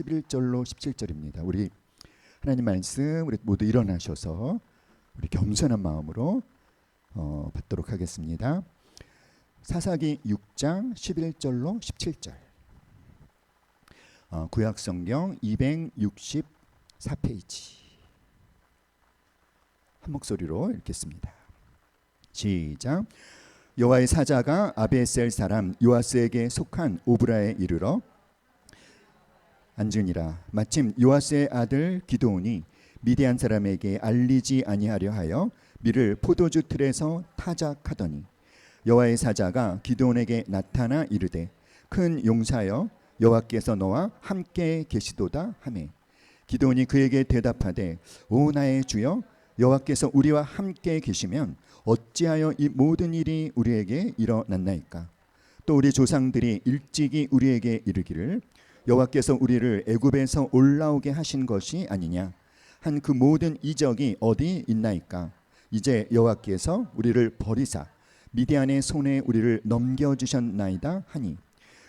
11절로 17절입니다. 우리 하나님 말씀 우리 모두 일어나셔서 우리 겸손한 마음으로 받도록 하겠습니다. 사사기 6장 11절로 17절. 구약성경 264페이지. 한 목소리로 읽겠습니다. 시작. 여호와의 사자가 아비에셀 사람 요아스에게 속한 오브라에 이르러 앉으니라. 마침 요아스의 아들 기드온이 미디안 사람에게 알리지 아니하려 하여 밀을 포도주 틀에서 타작하더니 여호와의 사자가 기드온에게 나타나 이르되 큰 용사여 여호와께서 너와 함께 계시도다 하매 기드온이 그에게 대답하되 오 나의 주여 여호와께서 우리와 함께 계시면 어찌하여 이 모든 일이 우리에게 일어났나이까. 또 우리 조상들이 일찍이 우리에게 이르기를 여호와께서 우리를 애굽에서 올라오게 하신 것이 아니냐 한 그 모든 이적이 어디 있나이까. 이제 여호와께서 우리를 버리사 미디안의 손에 우리를 넘겨주셨나이다 하니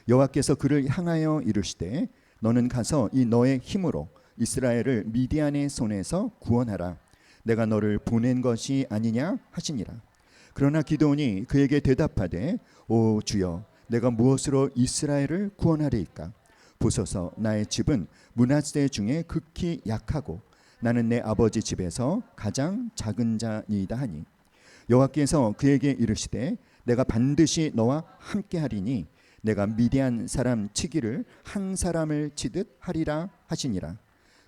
여호와께서 그를 향하여 이르시되 너는 가서 이 너의 힘으로 이스라엘을 미디안의 손에서 구원하라. 내가 너를 보낸 것이 아니냐 하시니라. 그러나 기드온이 그에게 대답하되 오 주여 내가 무엇으로 이스라엘을 구원하리이까. 보소서 나의 집은 므낫세 중에 극히 약하고 나는 내 아버지 집에서 가장 작은 자니이다 하니 여호와께서 그에게 이르시되 내가 반드시 너와 함께하리니 내가 미디안 사람 치기를 한 사람을 치듯 하리라 하시니라.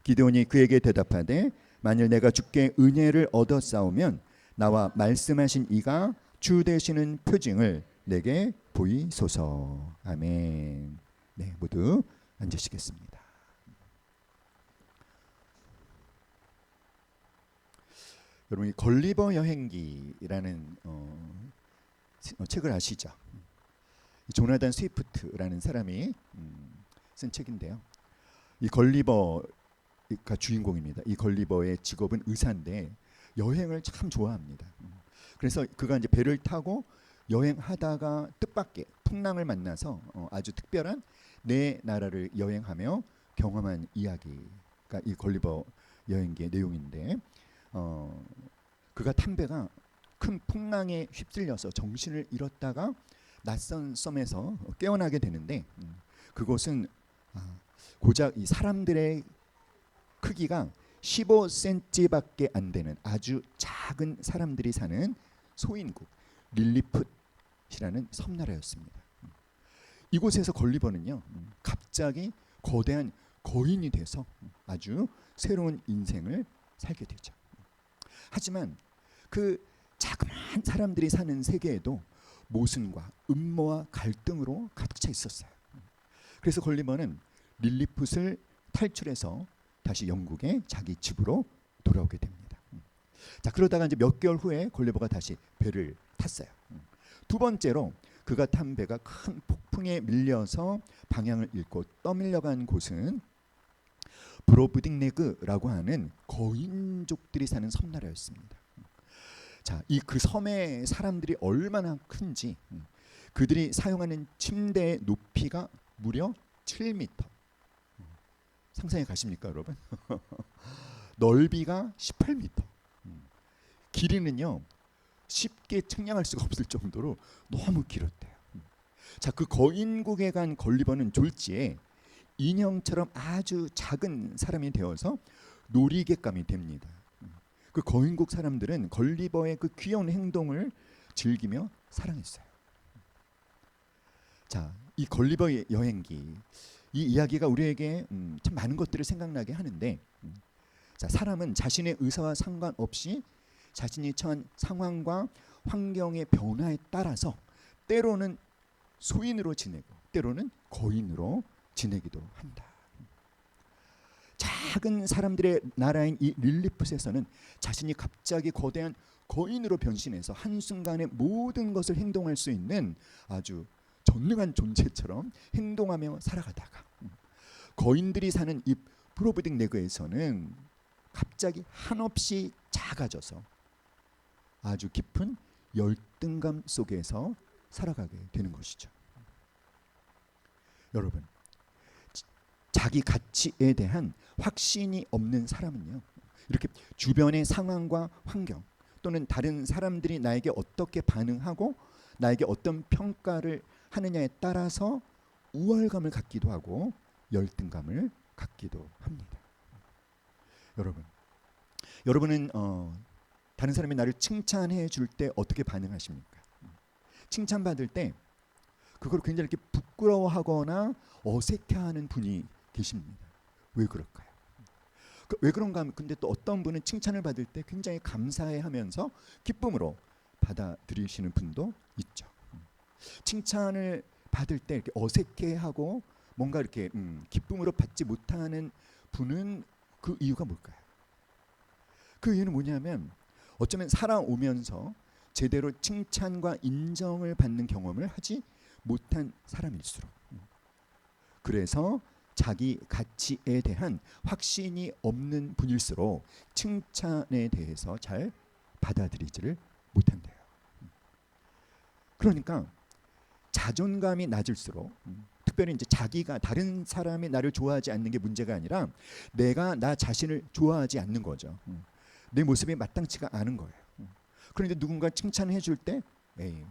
기드온이 그에게 대답하되 만일 내가 주께 은혜를 얻어 싸우면 나와 말씀하신 이가 주 되시는 표징을 내게 보이소서. 아멘. 네, 모두 앉으시겠습니다. 여러분 이 걸리버 여행기라는 책을 아시죠? 조나단 스위프트라는 사람이 쓴 책인데요. 이 걸리버가 주인공입니다. 이 걸리버의 직업은 의사인데 여행을 참 좋아합니다. 그래서 그가 이제 배를 타고 여행하다가 뜻밖의 풍랑을 만나서 아주 특별한 네 나라를 여행하며 경험한 이야기가 이 걸리버 여행기의 내용인데 그가 탄 배가 큰 풍랑에 휩쓸려서 정신을 잃었다가 낯선 섬에서 깨어나게 되는데 그곳은 고작 이 사람들의 크기가 15cm밖에 안 되는 아주 작은 사람들이 사는 소인국 릴리풋이라는 섬나라였습니다. 이곳에서 걸리버는요 갑자기 거대한 거인이 돼서 아주 새로운 인생을 살게 되죠. 하지만 그 자그마한 사람들이 사는 세계에도 모순과 음모와 갈등으로 가득 차 있었어요. 그래서 걸리버는 릴리풋을 탈출해서 다시 영국의 자기 집으로 돌아오게 됩니다. 자, 그러다가 이제 몇 개월 후에 걸리버가 다시 배를 탔어요. 두 번째로 그가 탄 배가 큰 폭풍에 밀려서 방향을 잃고 떠밀려간 곳은 브로브딩네그라고 하는 거인족들이 사는 섬나라였습니다. 자, 이 그 섬의 사람들이 얼마나 큰지 그들이 사용하는 침대의 높이가 무려 7m. 상상해 가십니까, 여러분? 넓이가 18m. 길이는요 쉽게 측량할 수가 없을 정도로 너무 길었대요. 자, 그 거인국에 간 걸리버는 졸지에 인형처럼 아주 작은 사람이 되어서 놀이객감이 됩니다. 그 거인국 사람들은 걸리버의 그 귀여운 행동을 즐기며 사랑했어요. 자, 이 걸리버의 여행기 이 이야기가 우리에게 참 많은 것들을 생각나게 하는데 자, 사람은 자신의 의사와 상관없이 자신이 처한 상황과 환경의 변화에 따라서 때로는 소인으로 지내고 때로는 거인으로 지내기도 한다. 작은 사람들의 나라인 이 릴리풋에서는 자신이 갑자기 거대한 거인으로 변신해서 한순간에 모든 것을 행동할 수 있는 아주 전능한 존재처럼 행동하며 살아가다가 거인들이 사는 이 브로브딩네그에서는 갑자기 한없이 작아져서 아주 깊은 열등감 속에서 살아가게 되는 것이죠. 여러분, 자기 가치에 대한 확신이 없는 사람은요, 이렇게 주변의 상황과 환경 또는 다른 사람들이 나에게 어떻게 반응하고 나에게 어떤 평가를 하느냐에 따라서 우월감을 갖기도 하고 열등감을 갖기도 합니다. 여러분은 다른 사람이 나를 칭찬해 줄 때 어떻게 반응하십니까? 칭찬받을 때 그걸 굉장히 이렇게 부끄러워하거나 어색해하는 분이 계십니다. 왜 그럴까요? 왜 그런가 하면, 근데 또 어떤 분은 칭찬을 받을 때 굉장히 감사해하면서 기쁨으로 받아들이시는 분도 있죠. 칭찬을 받을 때 이렇게 어색해하고 뭔가 이렇게 기쁨으로 받지 못하는 분은 그 이유가 뭘까요? 그 이유는 뭐냐면 어쩌면 살아오면서 제대로 칭찬과 인정을 받는 경험을 하지 못한 사람일수록, 그래서 자기 가치에 대한 확신이 없는 분일수록 칭찬에 대해서 잘 받아들이지를 못한대요. 그러니까 자존감이 낮을수록, 특별히 이제 자기가 다른 사람이 나를 좋아하지 않는 게 문제가 아니라 내가 나 자신을 좋아하지 않는 거죠. 내 모습이 마땅치가 않은 거예요. 그런데 누군가 칭찬해 줄 때 에이,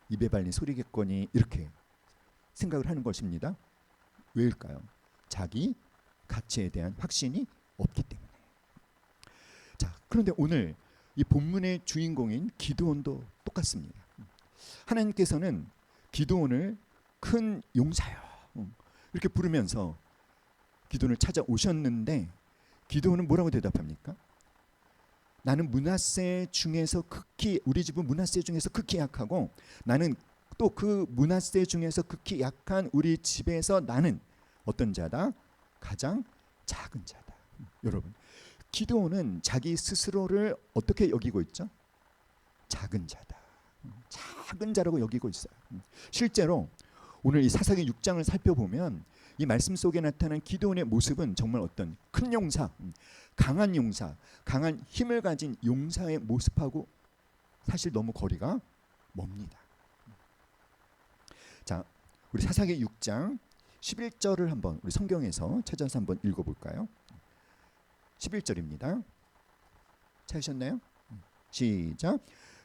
입에 발린 소리겠거니 이렇게 생각을 하는 것입니다. 왜일까요? 자기 가치에 대한 확신이 없기 때문에. 자, 그런데 오늘 이 본문의 주인공인 기드온도 똑같습니다. 하나님께서는 기드온을 큰 용사여 이렇게 부르면서 기드온을 찾아오셨는데 기드온은 뭐라고 대답합니까? 나는 므낫세 중에서 극히, 우리 집은 므낫세 중에서 극히 약하고 나는 또 그 므낫세 중에서 극히 약한 우리 집에서 나는 어떤 자다? 가장 작은 자다. 여러분, 기드온은 자기 스스로를 어떻게 여기고 있죠? 작은 자다. 작은 자라고 여기고 있어요. 실제로 오늘 이 사사기 6장을 살펴보면 이 말씀 속에 나타난 기드온의 모습은 정말 어떤 큰 용사, 강한 용사, 강한 힘을 가진 용사의 모습하고 사실 너무 거리가 멉니다. 자, 우리 사사기 6장 11절을 한번 우리 성경에서 찾아서 한번 읽어볼까요? 11절입니다. 찾으셨나요? 시작.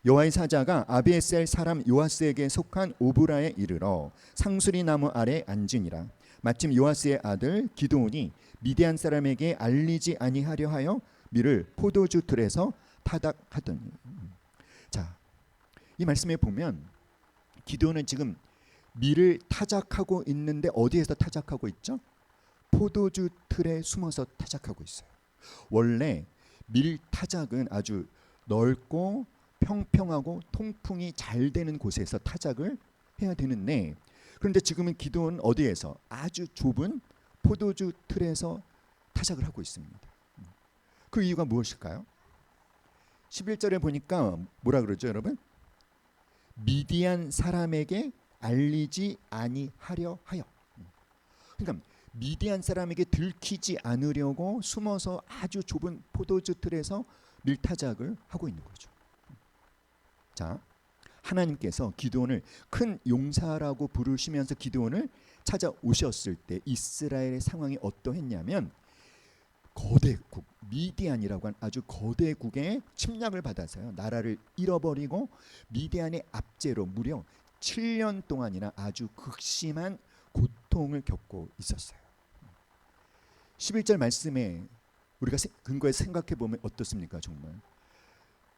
여호와의 사자가 아비에셀 사람 요아스에게 속한 오브라에 이르러 상수리 나무 아래 앉으니라. 마침 요아스의 아들 기드온이 미디안 사람에게 알리지 아니하려 하여 밀을 포도주 틀에서 타닥하더니. 자, 이 말씀에 보면 기드온은 지금 밀을 타작하고 있는데 어디에서 타작하고 있죠? 포도주 틀에 숨어서 타작하고 있어요. 원래 밀 타작은 아주 넓고 평평하고 통풍이 잘 되는 곳에서 타작을 해야 되는데, 그런데 지금은 기드온은 어디에서? 아주 좁은 포도주 틀에서 타작을 하고 있습니다. 그 이유가 무엇일까요? 11절에 보니까 뭐라 그러죠, 여러분? 미디안 사람에게 알리지 아니하려 하여. 그러니까 미디안 사람에게 들키지 않으려고 숨어서 아주 좁은 포도주 틀에서 밀타작을 하고 있는 거죠. 자, 하나님께서 기드온을 큰 용사라고 부르시면서 기드온을 찾아오셨을 때 이스라엘의 상황이 어떠했냐면 거대국 미디안이라고 한 아주 거대국의 침략을 받아서요, 나라를 잃어버리고 미디안의 압제로 무려 7년 동안이나 아주 극심한 고통을 겪고 있었어요. 11절 말씀에 우리가 근거해서 생각해 보면 어떻습니까? 정말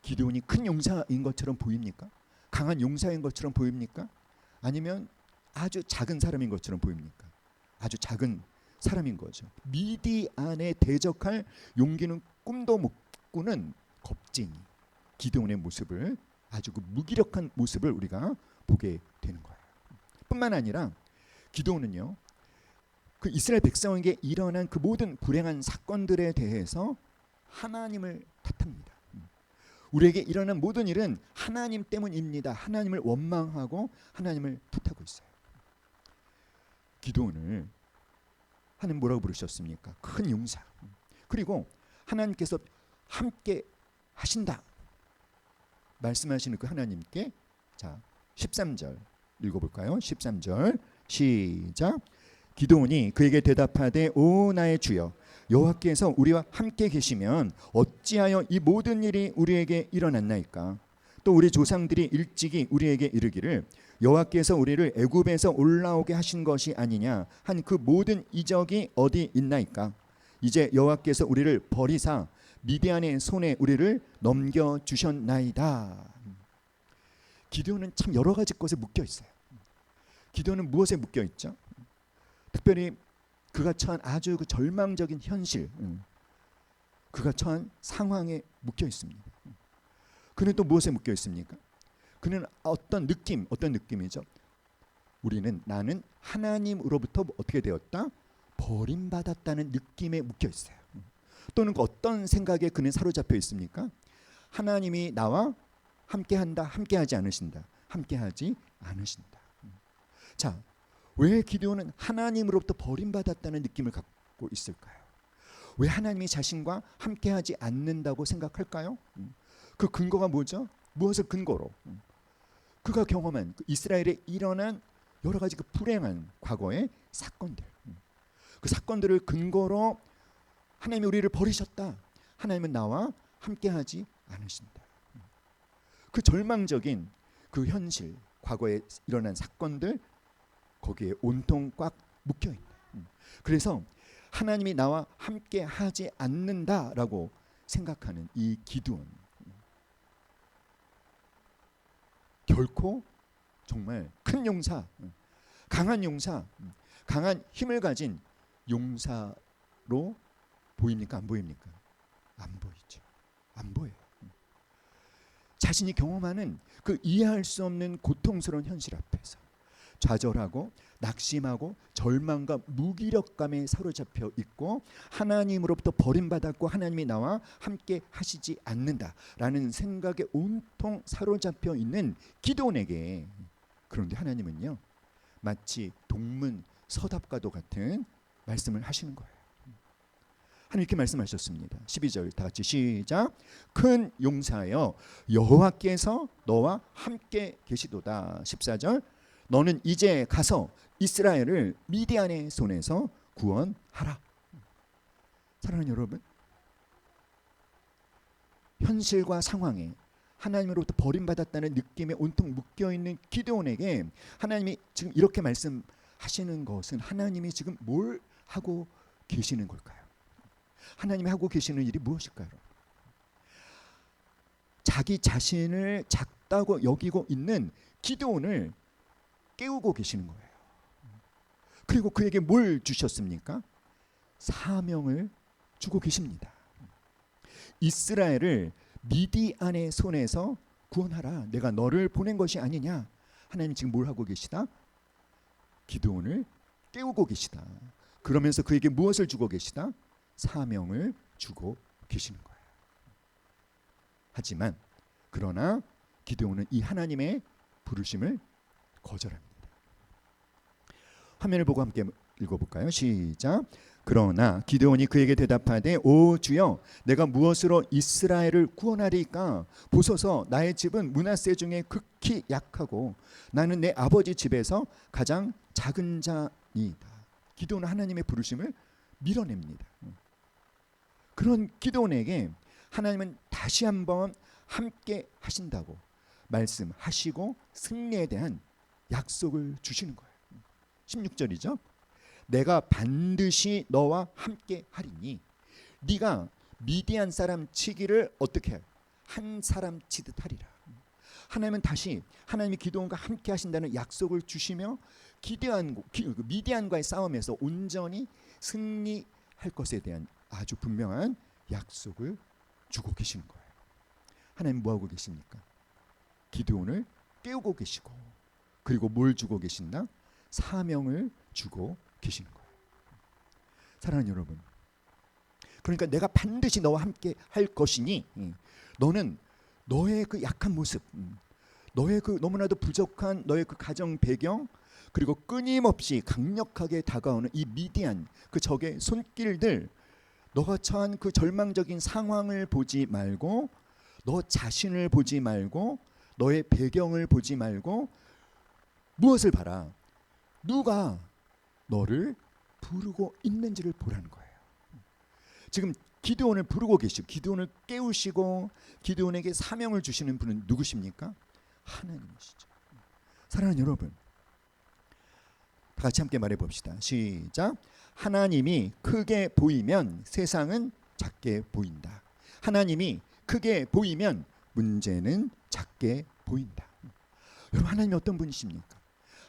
기드온이 큰 용사인 것처럼 보입니까? 강한 용사인 것처럼 보입니까? 아니면 아주 작은 사람인 것처럼 보입니까? 아주 작은 사람인 거죠. 미디안에 대적할 용기는 꿈도 못 꾸는 겁쟁이 기드온의 모습을, 아주 그 무기력한 모습을 우리가 보게 되는 거예요. 뿐만 아니라 기드온은요, 그 이스라엘 백성에게 일어난 그 모든 불행한 사건들에 대해서 하나님을 탓합니다. 우리에게 일어난 모든 일은 하나님 때문입니다. 하나님을 원망하고 하나님을 탓하고 있어요. 기드온을 하나님 뭐라고 부르셨습니까? 큰 용사. 그리고 하나님께서 함께 하신다 말씀하시는 그 하나님께, 자 13절 읽어볼까요? 13절 시작. 기드온이 그에게 대답하되 오 나의 주여 여호와께서 우리와 함께 계시면 어찌하여 이 모든 일이 우리에게 일어났나이까. 또 우리 조상들이 일찍이 우리에게 이르기를 여호와께서 우리를 애굽에서 올라오게 하신 것이 아니냐 한 그 모든 이적이 어디 있나이까. 이제 여호와께서 우리를 버리사 미디안의 손에 우리를 넘겨 주셨나이다. 기드온은 참 여러 가지 것에 묶여 있어요. 기드온은 무엇에 묶여 있죠? 특별히 그가 처한 아주 그 절망적인 현실, 그가 처한 상황에 묶여 있습니다. 그는 또 무엇에 묶여 있습니까? 그는 어떤 느낌이죠? 나는 하나님으로부터 어떻게 되었다? 버림받았다는 느낌에 묶여 있어요. 또는 어떤 생각에 그는 사로잡혀 있습니까? 하나님이 나와 함께한다, 함께하지 않으신다, 함께하지 않으신다. 자, 왜 기드온은 하나님으로부터 버림받았다는 느낌을 갖고 있을까요? 왜 하나님이 자신과 함께하지 않는다고 생각할까요? 그 근거가 뭐죠? 무엇을 근거로? 그가 경험한 이스라엘에 일어난 여러 가지 그 불행한 과거의 사건들, 그 사건들을 근거로 하나님이 우리를 버리셨다, 하나님은 나와 함께하지 않으신다. 그 절망적인 그 현실, 과거에 일어난 사건들, 거기에 온통 꽉 묶여있다. 그래서 하나님이 나와 함께하지 않는다라고 생각하는 이 기드온, 결코 정말 큰 용사, 강한 용사, 강한 힘을 가진 용사로 보입니까? 안 보입니까? 안 보이죠. 안 보여요. 자신이 경험하는 그 이해할 수 없는 고통스러운 현실 앞에서 좌절하고 낙심하고 절망과 무기력감에 사로잡혀 있고 하나님으로부터 버림받았고 하나님이 나와 함께 하시지 않는다라는 생각에 온통 사로잡혀 있는 기드온에게, 그런데 하나님은요 마치 동문 서답과도 같은 말씀을 하시는 거예요. 하나님 이렇게 말씀하셨습니다. 12절 다 같이 시작. 큰 용사여 여호와께서 너와 함께 계시도다. 14절 너는 이제 가서 이스라엘을 미디안의 손에서 구원하라. 사랑하는 여러분, 현실과 상황에 하나님으로부터 버림받았다는 느낌에 온통 묶여있는 기드온에게 하나님이 지금 이렇게 말씀하시는 것은 하나님이 지금 뭘 하고 계시는 걸까요? 하나님이 하고 계시는 일이 무엇일까요? 자기 자신을 작다고 여기고 있는 기드온을 깨우고 계시는 거예요. 그리고 그에게 뭘 주셨습니까? 사명을 주고 계십니다. 이스라엘을 미디안의 손에서 구원하라. 내가 너를 보낸 것이 아니냐. 하나님 지금 뭘 하고 계시다? 기드온을 깨우고 계시다. 그러면서 그에게 무엇을 주고 계시다? 사명을 주고 계시는 거예요. 하지만 그러나 기드온은 이 하나님의 부르심을 거절합니다. 화면을 보고 함께 읽어볼까요? 시작. 그러나 기드온이 그에게 대답하되 오 주여 내가 무엇으로 이스라엘을 구원하리까? 보소서 나의 집은 므낫세 중에 극히 약하고 나는 내 아버지 집에서 가장 작은 자니이다. 기드온은 하나님의 부르심을 밀어냅니다. 그런 기드온에게 하나님은 다시 한번 함께 하신다고 말씀하시고 승리에 대한 약속을 주시는 거예요. 16절이죠. 내가 반드시 너와 함께 하리니 네가 미디안 사람 치기를 어떻게 해? 한 사람 치듯 하리라. 하나님은 다시 하나님이 기드온과 함께 하신다는 약속을 주시며 미디안과의 싸움에서 온전히 승리할 것에 대한 아주 분명한 약속을 주고 계시는 거예요. 하나님 뭐하고 계십니까? 기드온을 깨우고 계시고 그리고 뭘 주고 계신다? 사명을 주고 계시는 거예요. 사랑하는 여러분, 그러니까 내가 반드시 너와 함께 할 것이니 너는 너의 그 약한 모습, 너의 그 너무나도 부족한 너의 그 가정 배경, 그리고 끊임없이 강력하게 다가오는 이 미디안 그 적의 손길들, 너가 처한 그 절망적인 상황을 보지 말고 너 자신을 보지 말고 너의 배경을 보지 말고 무엇을 봐라? 누가 너를 부르고 있는지를 보라는 거예요. 지금 기드온을 부르고 계시고 기드온을 깨우시고 기드온에게 사명을 주시는 분은 누구십니까? 하나님이시죠. 사랑하는 여러분, 다 같이 함께 말해 봅시다. 시작. 하나님이 크게 보이면 세상은 작게 보인다. 하나님이 크게 보이면 문제는 작게 보인다. 여러분, 하나님이 어떤 분이십니까?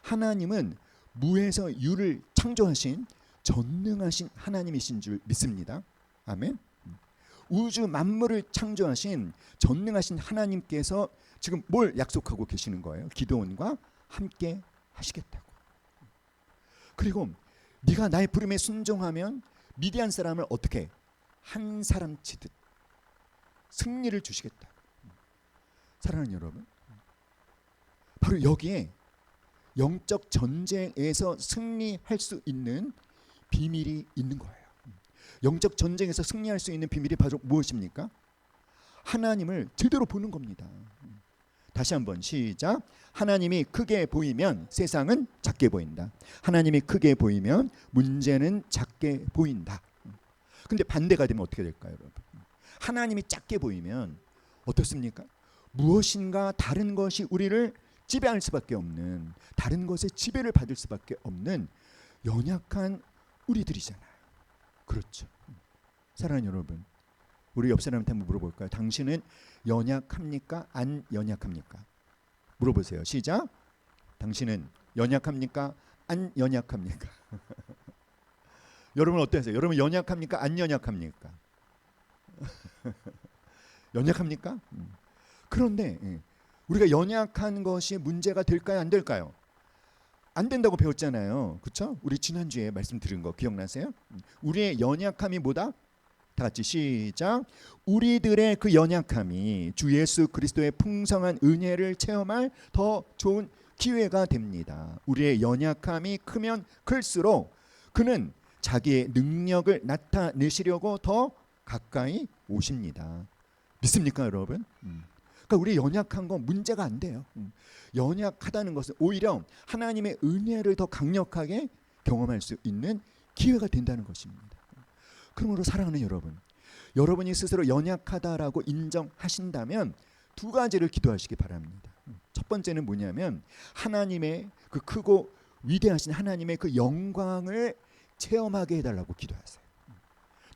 하나님은 무에서 유를 창조하신 전능하신 하나님이신 줄 믿습니다. 아멘. 우주 만물을 창조하신 전능하신 하나님께서 지금 뭘 약속하고 계시는 거예요? 기드온과 함께 하시겠다고. 그리고 네가 나의 부름에 순종하면 미디안 사람을 어떻게 한 사람 치듯 승리를 주시겠다. 사랑하는 여러분, 바로 여기에 영적 전쟁에서 승리할 수 있는 비밀이 있는 거예요. 영적 전쟁에서 승리할 수 있는 비밀이 바로 무엇입니까? 하나님을 제대로 보는 겁니다. 다시 한번 시작. 하나님이 크게 보이면 세상은 작게 보인다. 하나님이 크게 보이면 문제는 작게 보인다. 근데 반대가 되면 어떻게 될까요, 여러분? 하나님이 작게 보이면 어떻습니까? 무엇인가 다른 것이 우리를 지배할 수밖에 없는, 다른 것에 지배를 받을 수밖에 없는 연약한 우리들이잖아요. 그렇죠. 사랑하는 여러분, 우리 옆 사람한테 한번 물어볼까요? 당신은 연약합니까? 안 연약합니까? 물어보세요. 시작. 당신은 연약합니까? 안 연약합니까? 여러분 어떠세요? 여러분 연약합니까? 안 연약합니까? 연약합니까? 그런데 우리가 연약한 것이 문제가 될까요? 안 될까요? 안 된다고 배웠잖아요. 그렇죠? 우리 지난주에 말씀드린 거 기억나세요? 우리의 연약함이 뭐다? 다 같이 시작. 우리들의 그 연약함이 주 예수 그리스도의 풍성한 은혜를 체험할 더 좋은 기회가 됩니다. 우리의 연약함이 크면 클수록 그는 자기의 능력을 나타내시려고 더 가까이 오십니다. 믿습니까, 여러분? 그러니까 우리 연약한 건 문제가 안 돼요. 연약하다는 것은 오히려 하나님의 은혜를 더 강력하게 경험할 수 있는 기회가 된다는 것입니다. 그러므로 사랑하는 여러분, 여러분이 스스로 연약하다라고 인정하신다면 두 가지를 기도하시기 바랍니다. 첫 번째는 뭐냐면 하나님의 그 크고 위대하신 하나님의 그 영광을 체험하게 해달라고 기도하세요.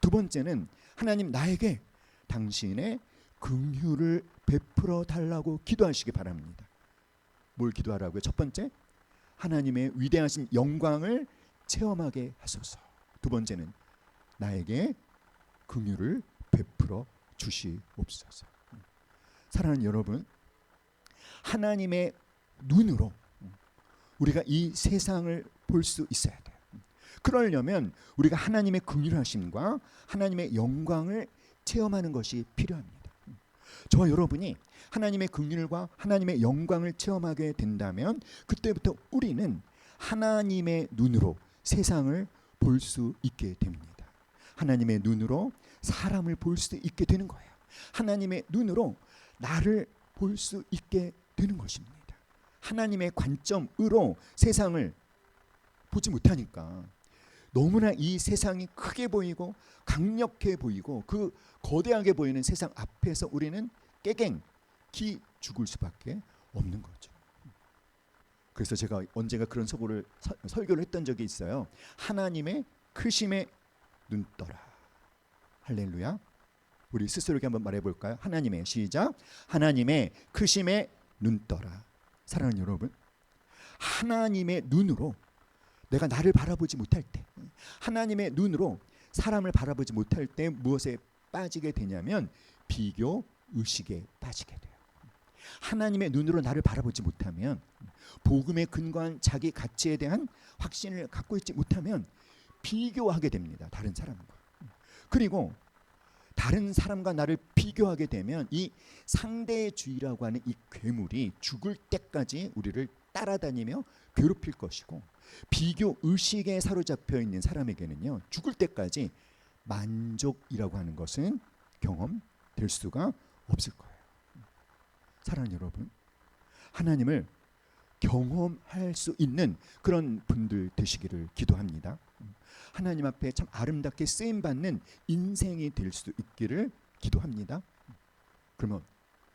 두 번째는 하나님 나에게 당신의 긍휼을 베풀어 달라고 기도하시기 바랍니다. 뭘 기도하라고요? 첫 번째, 하나님의 위대하신 영광을 체험하게 하소서. 두 번째는 나에게 긍휼을 베풀어 주시옵소서. 사랑하는 여러분, 하나님의 눈으로 우리가 이 세상을 볼 수 있어야 돼요. 그러려면 우리가 하나님의 긍휼하심과 하나님의 영광을 체험하는 것이 필요합니다. 저와 여러분이 하나님의 긍휼과 하나님의 영광을 체험하게 된다면 그때부터 우리는 하나님의 눈으로 세상을 볼 수 있게 됩니다. 하나님의 눈으로 사람을 볼 수 있게 되는 거예요. 하나님의 눈으로 나를 볼 수 있게 되는 것입니다. 하나님의 관점으로 세상을 보지 못하니까 너무나 이 세상이 크게 보이고 강력해 보이고 그 거대하게 보이는 세상 앞에서 우리는 깨갱 기 죽을 수밖에 없는 거죠. 그래서 제가 언젠가 그런 설교를 했던 적이 있어요. 하나님의 크심에 눈떠라. 할렐루야. 우리 스스로에게 한번 말해볼까요? 하나님의 시작. 하나님의 크심에 눈떠라. 사랑하는 여러분, 하나님의 눈으로 내가 나를 바라보지 못할 때, 하나님의 눈으로 사람을 바라보지 못할 때 무엇에 빠지게 되냐면 비교 의식에 빠지게 돼요. 하나님의 눈으로 나를 바라보지 못하면, 복음에 근거한 자기 가치에 대한 확신을 갖고 있지 못하면 비교하게 됩니다. 다른 사람과. 그리고 다른 사람과 나를 비교하게 되면 이 상대주의라고 하는 이 괴물이 죽을 때까지 우리를 따라다니며 괴롭힐 것이고, 비교 의식에 사로잡혀 있는 사람에게는요, 죽을 때까지 만족이라고 하는 것은 경험될 수가 없을 거예요. 사랑하는 여러분, 하나님을 경험할 수 있는 그런 분들 되시기를 기도합니다. 하나님 앞에 참 아름답게 쓰임 받는 인생이 될 수 있기를 기도합니다. 그러면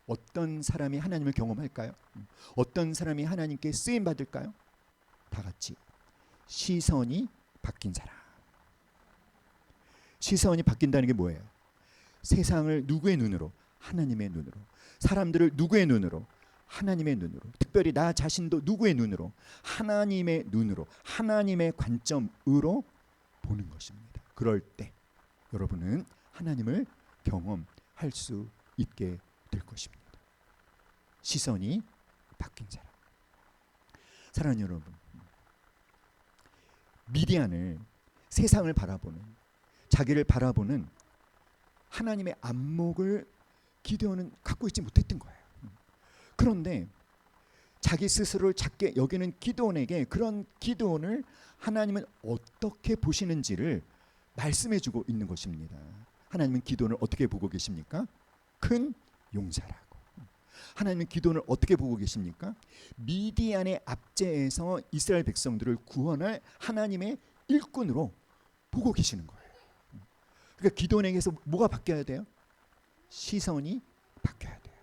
어떤 사람이 하나님을 경험할까요? 어떤 사람이 하나님께 쓰임 받을까요? 다 같이 시선이 바뀐 사람. 시선이 바뀐다는 게 뭐예요? 세상을 누구의 눈으로? 하나님의 눈으로. 사람들을 누구의 눈으로? 하나님의 눈으로. 특별히 나 자신도 누구의 눈으로? 하나님의 눈으로, 하나님의 관점으로 보는 것입니다. 그럴 때 여러분은 하나님을 경험할 수 있게 될 것입니다. 시선이 바뀐 사람. 사랑하는 여러분, 미디안을, 세상을 바라보는, 자기를 바라보는 하나님의 안목을 기드온은 갖고 있지 못했던 거예요. 그런데 자기 스스로를 작게 여기는 기드온에게 그런 기드온을 하나님은 어떻게 보시는지를 말씀해주고 있는 것입니다. 하나님은 기드온을 어떻게 보고 계십니까? 큰 용사라고. 하나님은 기드온을 어떻게 보고 계십니까? 미디안의 압제에서 이스라엘 백성들을 구원할 하나님의 일꾼으로 보고 계시는 거예요. 그러니까 기드온에게서 뭐가 바뀌어야 돼요? 시선이 바뀌어야 돼요.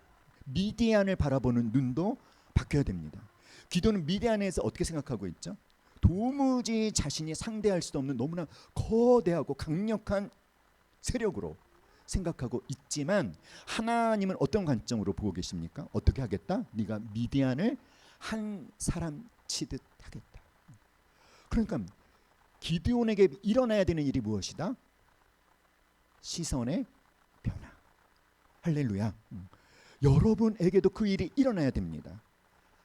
미디안을 바라보는 눈도 바뀌어야 됩니다. 기드온은 미디안에서 어떻게 생각하고 있죠? 도무지 자신이 상대할 수 없는 너무나 거대하고 강력한 세력으로 생각하고 있지만 하나님은 어떤 관점으로 보고 계십니까? 어떻게 하겠다? 네가 미디안을 한 사람 치듯 하겠다. 그러니까 기드온에게 일어나야 되는 일이 무엇이다? 시선의 변화. 할렐루야. 여러분에게도 그 일이 일어나야 됩니다.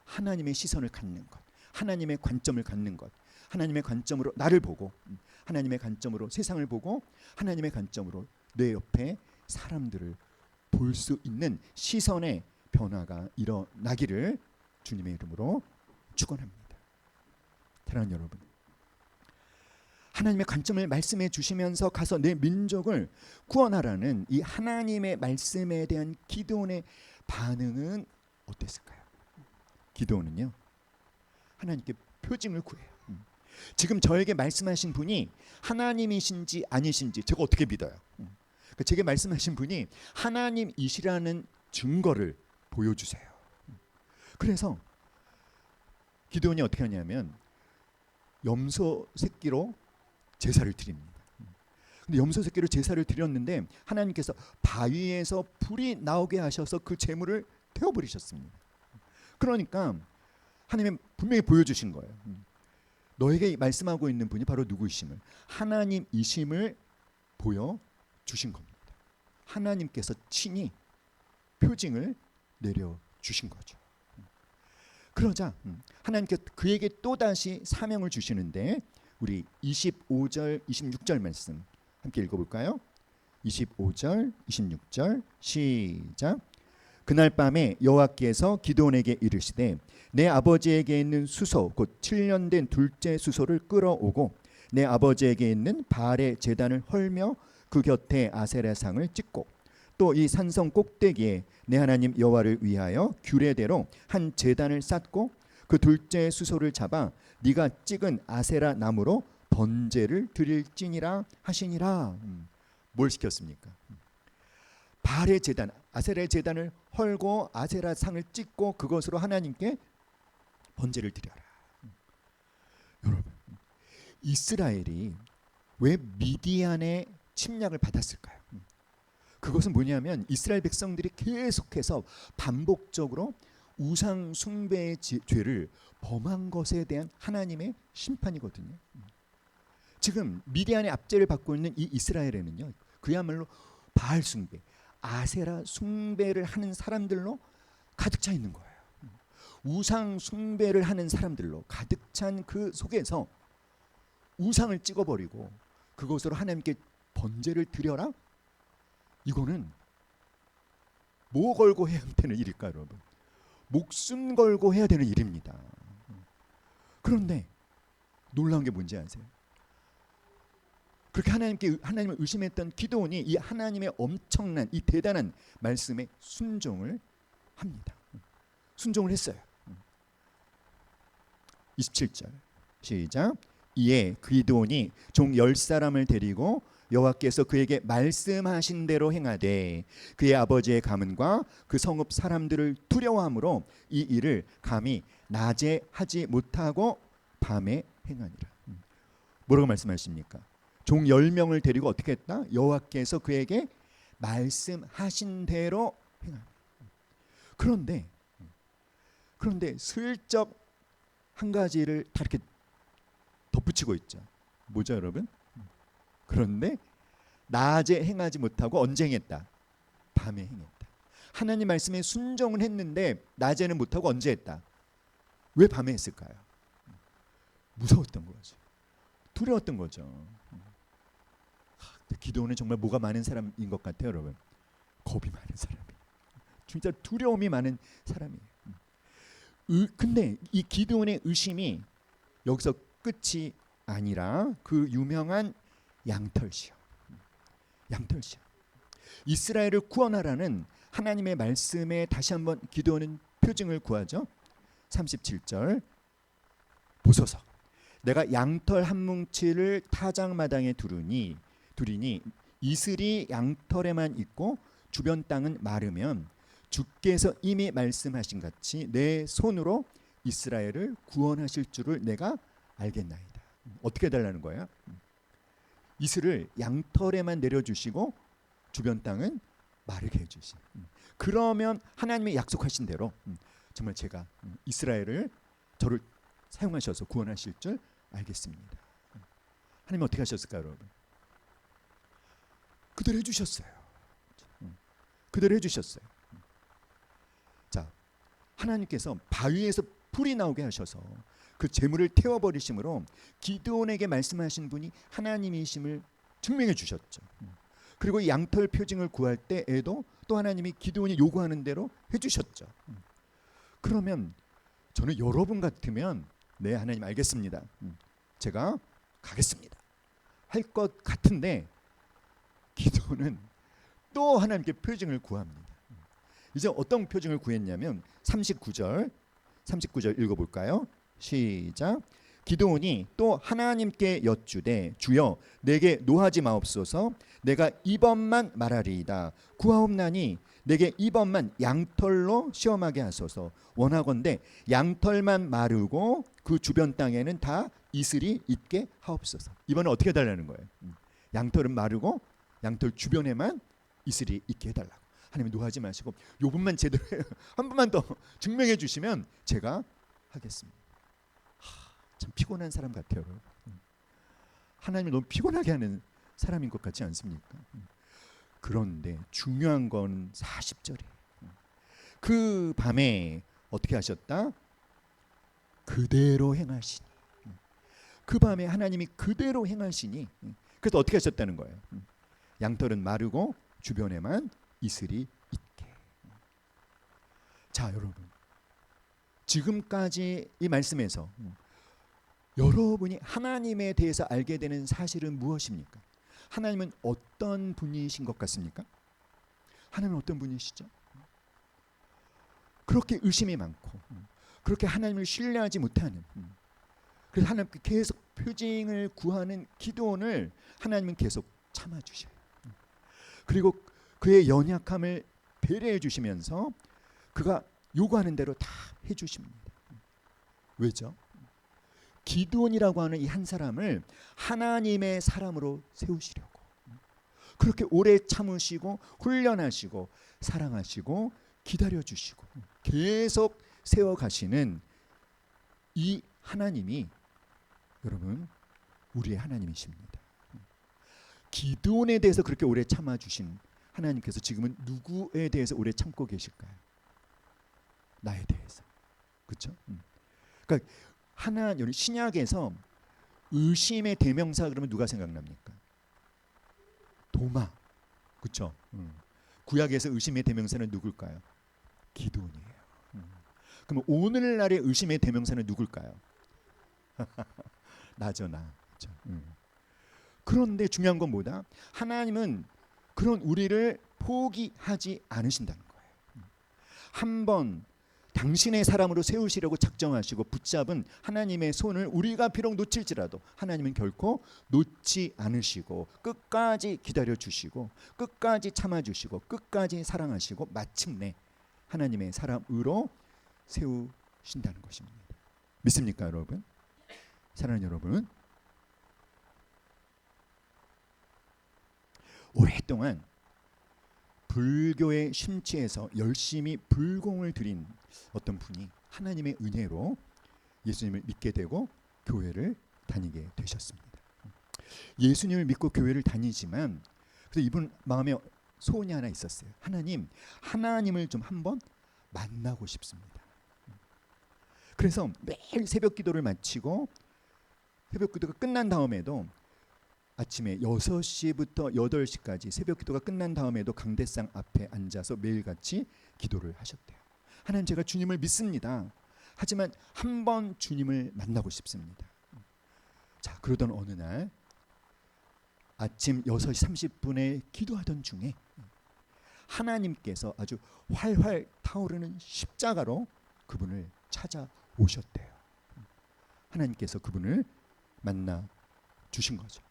하나님의 시선을 갖는 것, 하나님의 관점을 갖는 것, 하나님의 관점으로 나를 보고, 하나님의 관점으로 세상을 보고, 하나님의 관점으로 내 옆에 사람들을 볼 수 있는 시선의 변화가 일어나기를 주님의 이름으로 축원합니다. 사랑하는 여러분, 하나님의 관점을 말씀해 주시면서 가서 내 민족을 구원하라는 이 하나님의 말씀에 대한 기드온의 반응은 어땠을까요? 기드온은요, 하나님께 표징을 구해요. 지금 저에게 말씀하신 분이 하나님이신지 아니신지 제가 어떻게 믿어요? 그러니까 제게 말씀하신 분이 하나님이시라는 증거를 보여주세요. 그래서 기드온이 어떻게 하냐면 염소 새끼로 제사를 드립니다. 근데 염소 새끼로 제사를 드렸는데 하나님께서 바위에서 불이 나오게 하셔서 그 제물을 태워버리셨습니다. 그러니까 하나님이 분명히 보여주신 거예요. 너에게 말씀하고 있는 분이 바로 누구이심을, 하나님이심을 보여주신 겁니다. 하나님께서 친히 표징을 내려주신 거죠. 그러자 하나님께서 그에게 또다시 사명을 주시는데 우리 25절 26절 말씀 함께 읽어볼까요? 25절 26절 시작. 그날 밤에 여호와께서 기드온에게 이르시되 내 아버지에게 있는 수소 곧 7년 된 둘째 수소를 끌어오고 내 아버지에게 있는 바알의 제단을 헐며 그 곁에 아세라상을 찍고 또 이 산성 꼭대기에 내 하나님 여호와를 위하여 규례대로 한 제단을 쌓고 그 둘째 수소를 잡아 네가 찍은 아세라 나무로 번제를 드릴지니라 하시니라. 뭘 시켰습니까? 바알의 제단, 아세라의 제단을 헐고 아세라 상을 찍고 그것으로 하나님께 번제를 드려라. 여러분, 이스라엘이 왜 미디안의 침략을 받았을까요? 그것은 뭐냐면 이스라엘 백성들이 계속해서 반복적으로 우상 숭배의 죄를 범한 것에 대한 하나님의 심판이거든요. 지금 미디안의 압제를 받고 있는 이 이스라엘에는요, 그야말로 바알 숭배, 아세라 숭배를 하는 사람들로 가득 차 있는 거예요. 우상 숭배를 하는 사람들로 가득 찬 그 속에서 우상을 찍어버리고 그것으로 하나님께 번제를 드려라? 이거는 뭐 걸고 해야 되는 일일까, 여러분? 목숨 걸고 해야 되는 일입니다. 그런데 놀라운 게 뭔지 아세요? 그렇게 하나님을 의심했던 기드온이 이 하나님의 엄청난 이 대단한 말씀에 순종을 합니다. 순종을 했어요. 27절 시작. 이에 기드온이 종 10사람을 데리고 여호와께서 그에게 말씀하신 대로 행하되 그의 아버지의 가문과 그 성읍 사람들을 두려워함으로 이 일을 감히 낮에 하지 못하고 밤에 행하니라. 뭐라고 말씀하십니까? 종 10명을 데리고 어떻게 했다? 여호와께서 그에게 말씀하신 대로 행하니라. 그런데 슬쩍 한 가지를 다 이렇게 덧붙이고 있죠. 뭐죠, 여러분? 그런데 낮에 행하지 못하고 언제 행했다? 밤에 행했다. 하나님 말씀에 순종을 했는데 낮에는 못하고 언제 했다? 왜 밤에 했을까요? 무서웠던 거죠. 두려웠던 거죠. 기도는 정말 뭐가 많은 사람인 것 같아요, 여러분. 겁이 많은 사람이. 진짜 두려움이 많은 사람이에요. 근데 이 기드온의 의심이 여기서 끝이 아니라 그 유명한 양털시요. 이스라엘을 구원하라는 하나님의 말씀에 다시 한번 기드온은 표징을 구하죠. 37절 보소서. 내가 양털 한 뭉치를 타작마당에 두리니 이슬이 양털에만 있고 주변 땅은 마르면 주께서 이미 말씀하신 같이 내 손으로 이스라엘을 구원하실 줄을 내가 알겠나이다. 어떻게 해달라는 거야? 이슬을 양털에만 내려주시고 주변 땅은 마르게 해주신. 그러면 하나님이 약속하신 대로 정말 제가 이스라엘을 저를 사용하셔서 구원하실 줄 알겠습니다. 하나님 어떻게 하셨을까요, 여러분? 그대로 해주셨어요. 자, 하나님께서 바위에서 불이 나오게 하셔서 그 재물을 태워버리심으로 기드온에게 말씀하신 분이 하나님이심을 증명해 주셨죠. 그리고 이 양털 표징을 구할 때에도 또 하나님이 기드온이 요구하는 대로 해주셨죠. 그러면 저는 여러분 같으면 네, 하나님 알겠습니다. 제가 가겠습니다. 할 것 같은데 기도는 또 하나님께 표징을 구합니다. 이제 어떤 표징을 구했냐면 39절 읽어볼까요? 시작. 기드온이 또 하나님께 여쭈되 주여 내게 노하지 마옵소서. 내가 이번만 말하리이다. 구하옵나니 내게 이번만 양털로 시험하게 하소서. 원하건대 양털만 마르고 그 주변 땅에는 다 이슬이 있게 하옵소서. 이번엔 어떻게 해달라는 거예요? 양털은 마르고 양털 주변에만 이슬이 있게 해달라고. 하나님 노하지 마시고 요 분만 제대로 한 분만 더 증명해 주시면 제가 하겠습니다. 참 피곤한 사람 같아요. 하나님을 너무 피곤하게 하는 사람인 것 같지 않습니까? 그런데 중요한 건 40절이에요. 그 밤에 어떻게 하셨다? 그대로 행하시니. 그 밤에 하나님이 그대로 행하시니. 그래서 어떻게 하셨다는 거예요? 양털은 마르고 주변에만 이슬이 있게. 자, 여러분, 지금까지 이 말씀에서 여러분이 하나님에 대해서 알게 되는 사실은 무엇입니까? 하나님은 어떤 분이신 것 같습니까? 하나님은 어떤 분이시죠? 그렇게 의심이 많고 그렇게 하나님을 신뢰하지 못하는, 그래서 하나님께 계속 표징을 구하는 기도원을 하나님은 계속 참아주셔요. 그리고 그의 연약함을 배려해 주시면서 그가 요구하는 대로 다 해주십니다. 왜죠? 기드온이라고 하는 이 한 사람을 하나님의 사람으로 세우시려고 그렇게 오래 참으시고 훈련하시고 사랑하시고 기다려주시고 계속 세워가시는 이 하나님이 여러분 우리의 하나님이십니다. 기드온에 대해서 그렇게 오래 참아주신 하나님께서 지금은 누구에 대해서 오래 참고 계실까요? 나에 대해서. 그렇죠? 그러니까 하나님 신약에서 의심의 대명사 그러면 누가 생각납니까? 도마. 그렇죠? 구약에서 의심의 대명사는 누굴까요? 기드온이에요. 그럼 오늘날의 의심의 대명사는 누굴까요? 나죠, 나. 그렇죠? 그런데 중요한 건 뭐다? 하나님은 그런 우리를 포기하지 않으신다는 거예요. 한번 당신의 사람으로 세우시려고 작정하시고 붙잡은 하나님의 손을 우리가 비록 놓칠지라도 하나님은 결코 놓지 않으시고 끝까지 기다려주시고 끝까지 참아주시고 끝까지 사랑하시고 마침내 하나님의 사람으로 세우신다는 것입니다. 믿습니까 여러분? 사랑하는 여러분, 오랫동안 불교의 심취에서 열심히 불공을 들인 어떤 분이 하나님의 은혜로 예수님을 믿게 되고 교회를 다니게 되셨습니다. 예수님을 믿고 교회를 다니지만 그래서 이분 마음에 소원이 하나 있었어요. 하나님을 좀 한번 만나고 싶습니다. 그래서 매일 새벽 기도를 마치고 새벽 기도가 끝난 다음에도 아침에 6시부터 8시까지 새벽 기도가 끝난 다음에도 강대상 앞에 앉아서 매일같이 기도를 하셨대요. 하나님, 제가 주님을 믿습니다. 하지만 한번 주님을 만나고 싶습니다. 자, 그러던 어느 날 아침 6시 30분에 기도하던 중에 하나님께서 아주 활활 타오르는 십자가로 그분을 찾아오셨대요. 하나님께서 그분을 만나 주신 거죠.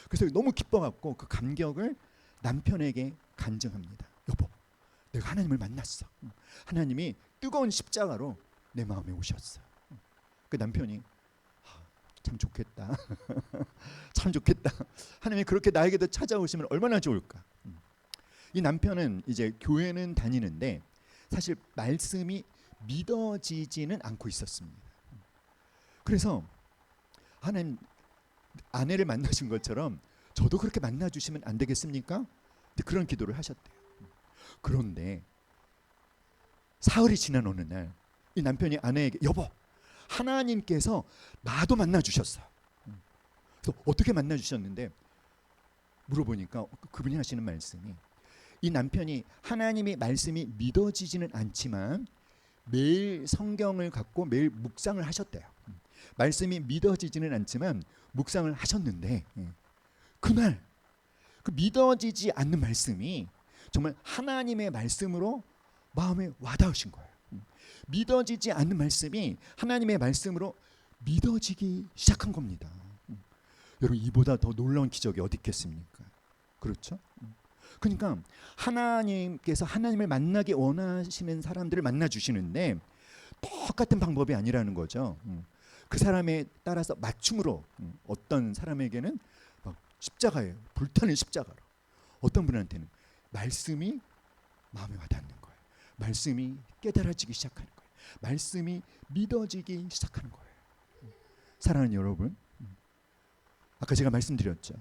그래서 너무 기뻐갖고 그 감격을 남편에게 간증합니다. 여보, 내가 하나님을 만났어. 하나님이 뜨거운 십자가로 내 마음에 오셨어. 그 남편이 참 좋겠다. 참 좋겠다. 하나님이 그렇게 나에게도 찾아오시면 얼마나 좋을까. 이 남편은 이제 교회는 다니는데 사실 말씀이 믿어지지는 않고 있었습니다. 그래서 하나님, 아내를 만나신 것처럼 저도 그렇게 만나주시면 안 되겠습니까? 그런 기도를 하셨대요. 그런데 사흘이 지난 어느 날 이 남편이 아내에게, 여보, 하나님께서 나도 만나주셨어. 그래서 어떻게 만나주셨는데 물어보니까 그분이 하시는 말씀이, 이 남편이 하나님의 말씀이 믿어지지는 않지만 매일 성경을 갖고 매일 묵상을 하셨대요. 말씀이 믿어지지는 않지만 묵상을 하셨는데 그날 그 믿어지지 않는 말씀이 정말 하나님의 말씀으로 마음에 와닿으신 거예요. 믿어지지 않는 말씀이 하나님의 말씀으로 믿어지기 시작한 겁니다. 여러분, 이보다 더 놀라운 기적이 어디 있겠습니까? 그렇죠? 그러니까 하나님께서 하나님을 만나기 원하시는 사람들을 만나주시는데 똑같은 방법이 아니라는 거죠. 그 사람에 따라서 맞춤으로 어떤 사람에게는 막 십자가예요. 불타는 십자가로. 어떤 분한테는 말씀이 마음에 와닿는 거예요. 말씀이 깨달아지기 시작하는 거예요. 말씀이 믿어지기 시작하는 거예요. 사랑하는 여러분, 아까 제가 말씀드렸죠.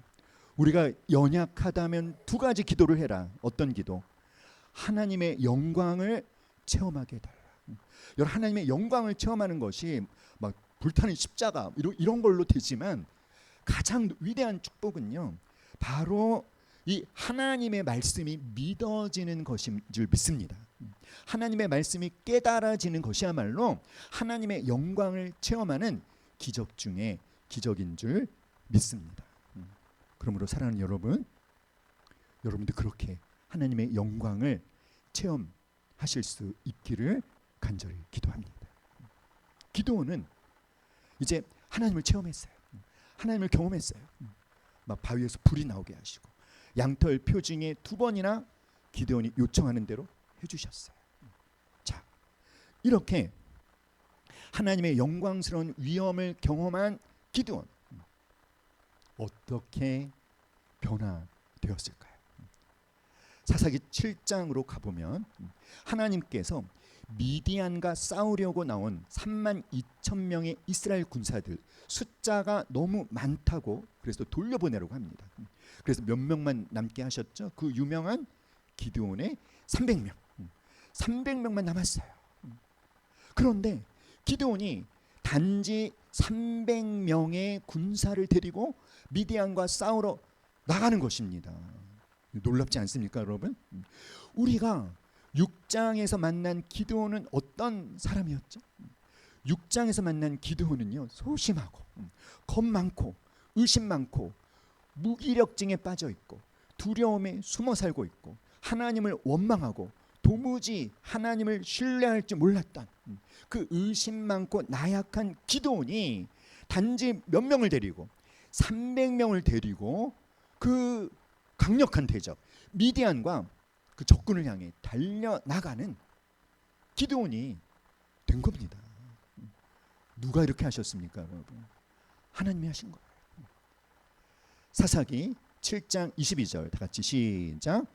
우리가 연약하다면 두 가지 기도를 해라. 어떤 기도? 하나님의 영광을 체험하게 해달라. 여러분, 하나님의 영광을 체험하는 것이 막 불타는 십자가 이런 걸로 되지만 가장 위대한 축복은요, 바로 이 하나님의 말씀이 믿어지는 것인 줄 믿습니다. 하나님의 말씀이 깨달아지는 것이야말로 하나님의 영광을 체험하는 기적 중에 기적인 줄 믿습니다. 그러므로 사랑하는 여러분, 여러분도 그렇게 하나님의 영광을 체험하실 수 있기를 간절히 기도합니다. 기도는 이제 하나님을 체험했어요. 하나님을 경험했어요. 막 바위에서 불이 나오게 하시고 양털 표징에 2번이나 기드온이 요청하는 대로 해주셨어요. 자, 이렇게 하나님의 영광스러운 위엄을 경험한 기드온, 어떻게 변화되었을까요? 사사기 7장으로 가보면 하나님께서 미디안과 싸우려고 나온 32,000명의 이스라엘 군사들 숫자가 너무 많다고 그래서 돌려보내려고 합니다. 그래서 몇 명만 남게 하셨죠? 그 유명한 기드온의 300명. 300명만 남았어요. 그런데 기드온이 단지 300명의 군사를 데리고 미디안과 싸우러 나가는 것입니다. 놀랍지 않습니까, 여러분? 우리가 6장에서 만난 기드온은 어떤 사람이었죠? 6장에서 만난 기드온은요, 소심하고 겁 많고 의심 많고 무기력증에 빠져 있고 두려움에 숨어 살고 있고 하나님을 원망하고 도무지 하나님을 신뢰할 줄 몰랐던 그 의심 많고 나약한 기드온이 단지 몇 명을 데리고 300명을 데리고 그 강력한 대적 미디안과 그 적군을 향해 달려나가는 기드온이 된 겁니다. 누가 이렇게 하셨습니까, 여러분? 하나님이 하신 거예요. 사사기 7장 22절 다 같이 시작.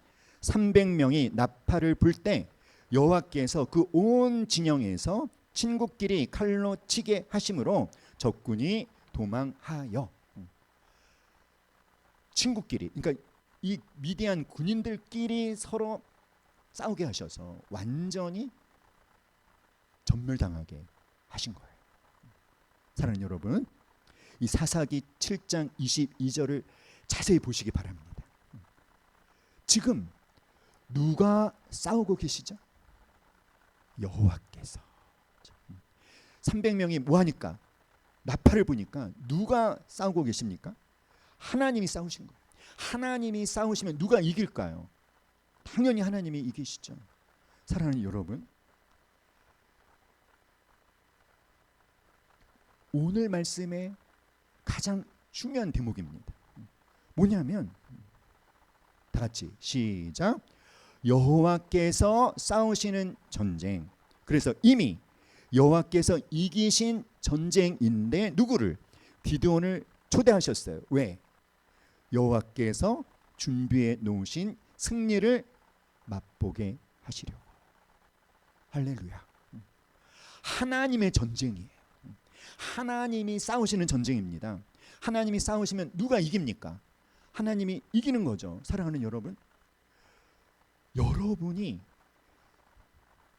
300명이 나팔을 불 때 여호와께서 그 온 진영에서 친구끼리 칼로 치게 하심으로 적군이 도망하여. 친구끼리, 그러니까 이 미디안 군인들끼리 서로 싸우게 하셔서 완전히 전멸당하게 하신 거예요. 사랑하는 여러분, 이 사사기 7장 22절을 자세히 보시기 바랍니다. 지금 누가 싸우고 계시죠? 여호와께서. 300명이 뭐하니까? 나팔을 보니까 누가 싸우고 계십니까? 하나님이 싸우신 거예요. 하나님이 싸우시면 누가 이길까요? 당연히 하나님이 이기시죠. 사랑하는 여러분, 오늘 말씀의 가장 중요한 대목입니다. 뭐냐면 다 같이 시작. 여호와께서 싸우시는 전쟁. 그래서 이미 여호와께서 이기신 전쟁인데 누구를? 기드온을 초대하셨어요. 왜? 여호와께서 준비해 놓으신 승리를 맛보게 하시려고. 할렐루야. 하나님의 전쟁이에요. 하나님이 싸우시는 전쟁입니다. 하나님이 싸우시면 누가 이깁니까? 하나님이 이기는 거죠. 사랑하는 여러분, 여러분이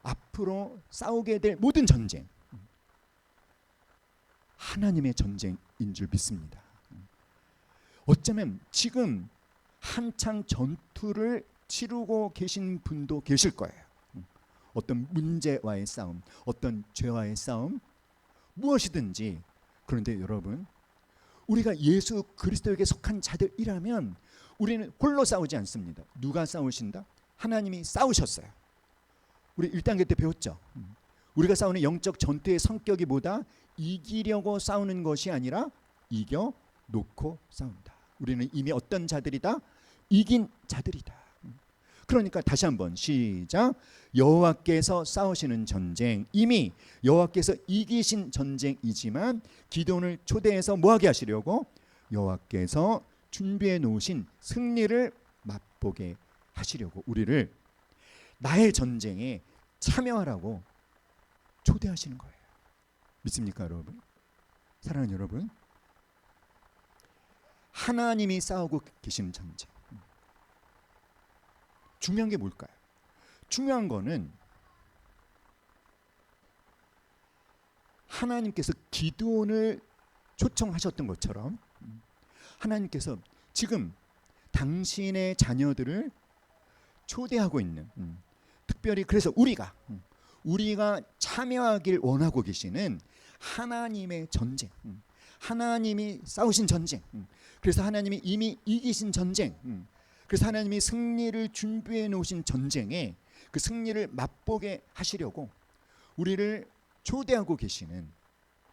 앞으로 싸우게 될 모든 전쟁 하나님의 전쟁인 줄 믿습니다. 어쩌면 지금 한창 전투를 치르고 계신 분도 계실 거예요. 어떤 문제와의 싸움, 어떤 죄와의 싸움, 무엇이든지. 그런데 여러분, 우리가 예수 그리스도에게 속한 자들이라면 우리는 홀로 싸우지 않습니다. 누가 싸우신다? 하나님이 싸우셨어요. 우리 1단계 때 배웠죠. 우리가 싸우는 영적 전투의 성격이 뭐다? 이기려고 싸우는 것이 아니라 이겨놓고 싸운다. 우리는 이미 어떤 자들이다? 이긴 자들이다. 그러니까 다시 한번 시작. 여호와께서 싸우시는 전쟁, 이미 여호와께서 이기신 전쟁이지만 기드온을 초대해서 뭐하게 하시려고? 여호와께서 준비해 놓으신 승리를 맛보게 하시려고 우리를 나의 전쟁에 참여하라고 초대하시는 거예요. 믿습니까, 여러분? 사랑하는 여러분, 하나님이 싸우고 계시는 전쟁, 중요한 게 뭘까요? 중요한 거는 하나님께서 기드온을 초청하셨던 것처럼 하나님께서 지금 당신의 자녀들을 초대하고 있는, 특별히 그래서 우리가 참여하길 원하고 계시는 하나님의 전쟁, 하나님이 싸우신 전쟁, 그래서 하나님이 이미 이기신 전쟁, 그래서 하나님이 승리를 준비해 놓으신 전쟁에 그 승리를 맛보게 하시려고 우리를 초대하고 계시는,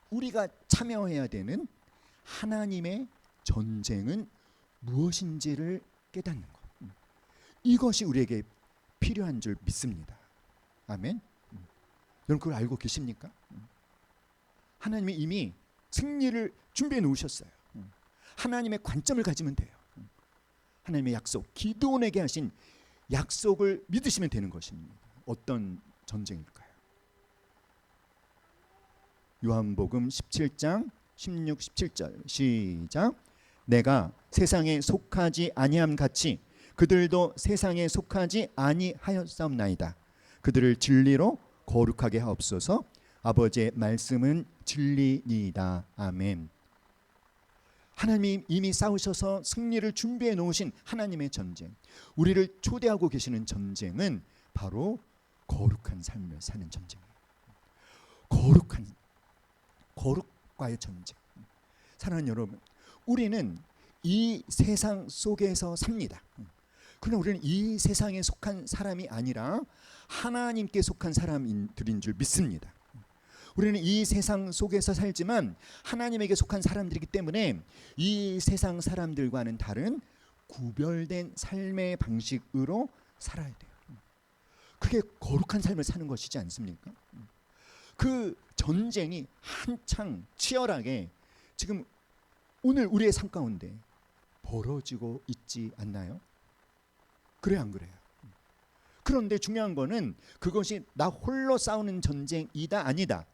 우리가 참여해야 되는 하나님의 전쟁은 무엇인지를 깨닫는 것, 이것이 우리에게 필요한 줄 믿습니다. 아멘. 여러분 그걸 알고 계십니까? 하나님이 이미 승리를 준비해 놓으셨어요. 하나님의 관점을 가지면 돼요. 하나님의 약속, 기드온에게 하신 약속을 믿으시면 되는 것입니다. 어떤 전쟁일까요? 요한복음 17장 16, 17절 시작. 내가 세상에 속하지 아니함 같이 그들도 세상에 속하지 아니하였사옵나이다. 그들을 진리로 거룩하게 하옵소서. 아버지의 말씀은 진리니이다. 아멘. 하나님이 이미 싸우셔서 승리를 준비해 놓으신 하나님의 전쟁, 우리를 초대하고 계시는 전쟁은 바로 거룩한 삶을 사는 전쟁이에요. 거룩과의 전쟁. 사랑하는 여러분, 우리는 이 세상 속에서 삽니다. 그러나 우리는 이 세상에 속한 사람이 아니라 하나님께 속한 사람들인 줄 믿습니다. 우리는 이 세상 속에서 살지만 하나님에게 속한 사람들이기 때문에 이 세상 사람들과는 다른 구별된 삶의 방식으로 살아야 돼요. 그게 거룩한 삶을 사는 것이지 않습니까? 그 전쟁이 한창 치열하게 지금 오늘 우리의 삶 가운데 벌어지고 있지 않나요? 그래요, 안 그래요? 그런데 중요한 거는 그것이 나 홀로 싸우는 전쟁이다 아니다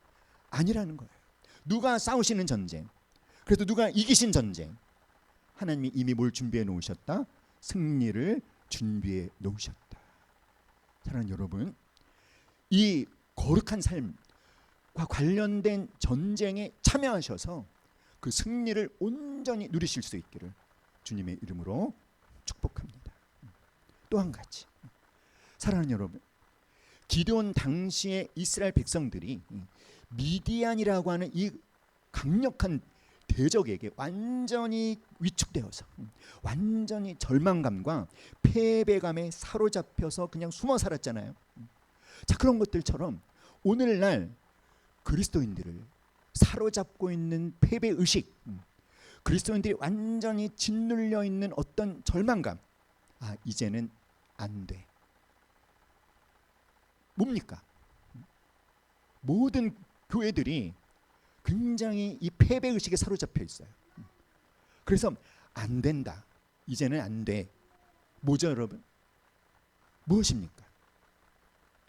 아니라는 거예요. 누가 싸우시는 전쟁, 그래도 누가 이기신 전쟁, 하나님이 이미 뭘 준비해 놓으셨다? 승리를 준비해 놓으셨다. 사랑하는 여러분, 이 거룩한 삶과 관련된 전쟁에 참여하셔서 그 승리를 온전히 누리실 수 있기를 주님의 이름으로 축복합니다. 또 한 가지, 사랑하는 여러분, 기드온 당시의 이스라엘 백성들이 미디안이라고 하는 이 강력한 대적에게 완전히 위축되어서 완전히 절망감과 패배감에 사로잡혀서 그냥 숨어 살았잖아요. 자, 그런 것들처럼 오늘날 그리스도인들을 사로잡고 있는 패배의식, 그리스도인들이 완전히 짓눌려 있는 어떤 절망감, 이제는 안 돼. 뭡니까? 모든 교회들이 굉장히 이 패배의식에 사로잡혀 있어요. 그래서 안 된다. 이제는 안 돼. 뭐죠, 여러분? 무엇입니까?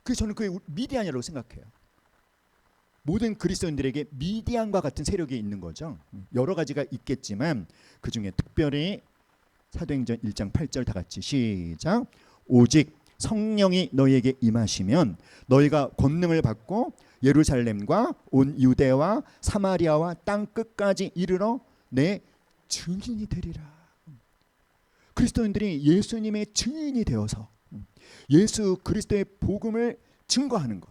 그래서 저는 그게 미디안이라고 생각해요. 모든 그리스도인들에게 미디안과 같은 세력이 있는 거죠. 여러 가지가 있겠지만 그 중에 특별히 사도행전 1장 8절 다 같이 시작. 오직 성령이 너희에게 임하시면 너희가 권능을 받고 예루살렘과 온 유대와 사마리아와 땅 끝까지 이르러 내 증인이 되리라. 그리스도인들이 예수님의 증인이 되어서 예수 그리스도의 복음을 증거하는 것.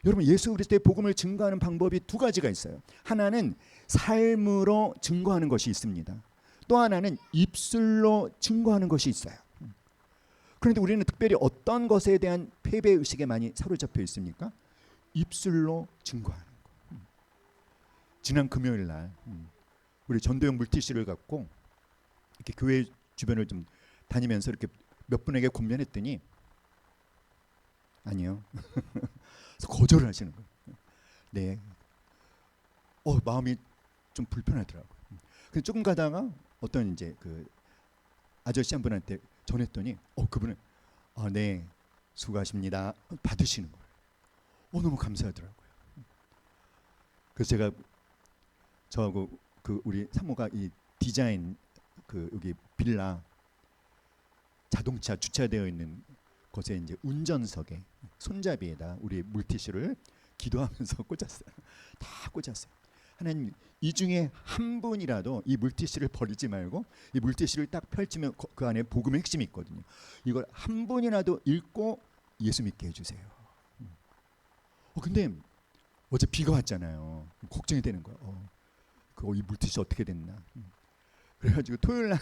여러분, 예수 그리스도의 복음을 증거하는 방법이 두 가지가 있어요. 하나는 삶으로 증거하는 것이 있습니다. 또 하나는 입술로 증거하는 것이 있어요. 그런데 우리는 특별히 어떤 것에 대한 패배의식에 많이 사로잡혀 있습니까? 입술로 증거하는 것. 지난 금요일 날 우리 전도형 물티슈를 갖고 이렇게 교회 주변을 좀 다니면서 이렇게 몇 분에게 권면했더니 아니요. 그래서 거절을 하시는 거예요. 네. 마음이 좀 불편하더라고요. 그래서 조금 가다가 어떤 이제 그 아저씨 한 분한테 전했더니 그분은 네, 수고하십니다. 받으시는 거예요. 너무 감사하더라고요. 그래서 제가 저하고 그 우리 사모가 이 디자인 그 여기 빌라 자동차 주차되어 있는 곳에 이제 운전석에 손잡이에다 우리 물티슈를 기도하면서 꽂았어요. 다 꽂았어요. 하나님, 이 중에 한 분이라도 이 물티슈를 버리지 말고 이 물티슈를 딱 펼치면 그 안에 복음의 핵심이 있거든요. 이걸 한 분이라도 읽고 예수 믿게 해주세요. 근데 어제 비가 왔잖아요. 걱정이 되는 거예요. 이 물티슈 어떻게 됐나. 그래가지고 토요일 날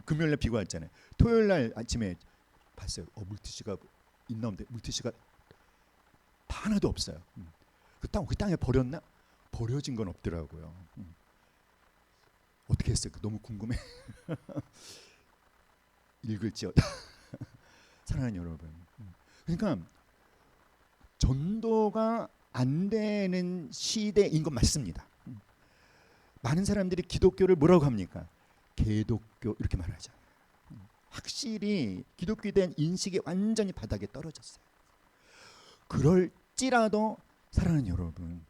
금요일 날 비가 왔잖아요. 토요일 날 아침에 봤어요. 물티슈가 있나 없는데 물티슈가 하나도 없어요. 그 땅에 버렸나? 버려진 건 없더라고요. 어떻게 했어요? 너무 궁금해. 읽을지어다. 사랑하는 여러분, 그러니까 전도가 안 되는 시대인 건 맞습니다. 많은 사람들이 기독교를 뭐라고 합니까? 개독교 이렇게 말하잖아요. 확실히 기독교에 대한 인식이 완전히 바닥에 떨어졌어요. 그럴지라도 사랑하는 여러분,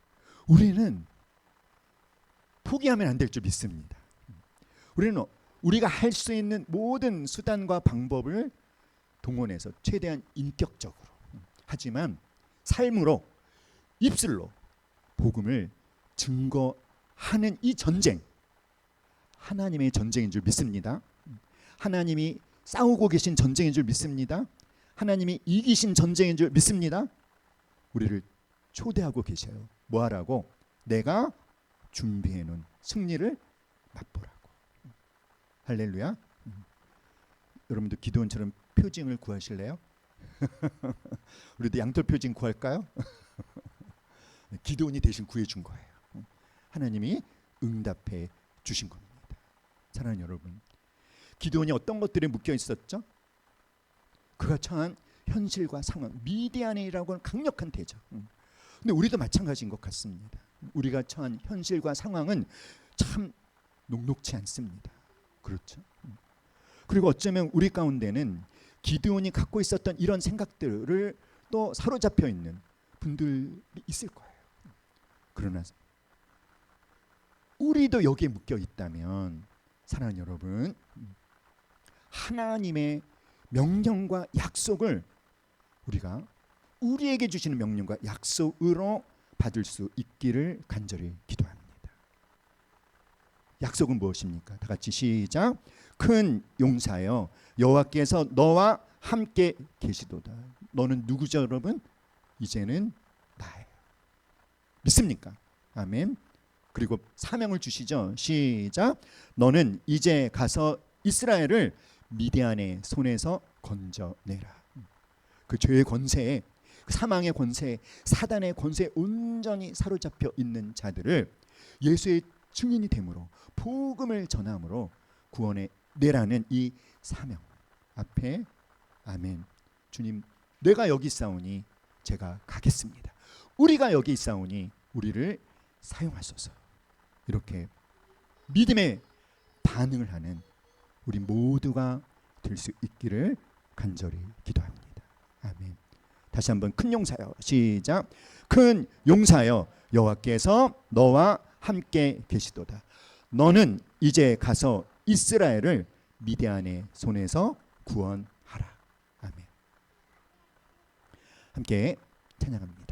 우리는 포기하면 안 될 줄 믿습니다. 우리는 우리가 할 수 있는 모든 수단과 방법을 동원해서 최대한 인격적으로, 하지만 삶으로, 입술로 복음을 증거하는 이 전쟁, 하나님의 전쟁인 줄 믿습니다. 하나님이 싸우고 계신 전쟁인 줄 믿습니다. 하나님이 이기신 전쟁인 줄 믿습니다. 우리를 초대하고 계셔요. 뭐 하라고? 내가 준비해 놓은 승리를 맛보라고. 할렐루야. 여러분도 기도원처럼 표징을 구하실래요? 우리도 양털 표징 구할까요? 기도원이 대신 구해준 거예요. 하나님이 응답해 주신 겁니다. 사랑하는 여러분, 기도원이 어떤 것들에 묶여 있었죠? 그가 처한 현실과 상황, 미디안이라고 하는 강력한 대적. 근데 우리도 마찬가지인 것 같습니다. 우리가 처한 현실과 상황은 참 녹록지 않습니다. 그렇죠? 그리고 어쩌면 우리 가운데는 기드온이 갖고 있었던 이런 생각들을 또 사로잡혀 있는 분들이 있을 거예요. 그러나 우리도 여기에 묶여 있다면, 사랑하는 여러분, 하나님의 명령과 약속을 우리가 우리에게 주시는 명령과 약속으로 받을 수 있기를 간절히 기도합니다. 약속은 무엇입니까? 다 같이 시작. 큰 용사여, 여호와께서 너와 함께 계시도다. 너는 누구죠, 여러분? 이제는 나예요. 믿습니까? 아멘. 그리고 사명을 주시죠. 시작. 너는 이제 가서 이스라엘을 미디안의 손에서 건져내라. 그 죄의 권세에, 사망의 권세에, 사단의 권세에 온전히 사로잡혀 있는 자들을 예수의 증인이 됨으로, 복음을 전함으로 구원해 내라는 이 사명 앞에, 아멘. 주님, 내가 여기 있사오니 제가 가겠습니다. 우리가 여기 있사오니 우리를 사용하소서. 이렇게 믿음의 반응을 하는 우리 모두가 될 수 있기를 간절히 기도합니다. 아멘. 다시 한번 큰 용사여, 시작. 큰 용사여, 여호와께서 너와 함께 계시도다. 너는 이제 가서 이스라엘을 미디안의 손에서 구원하라. 아멘. 함께 찬양합니다.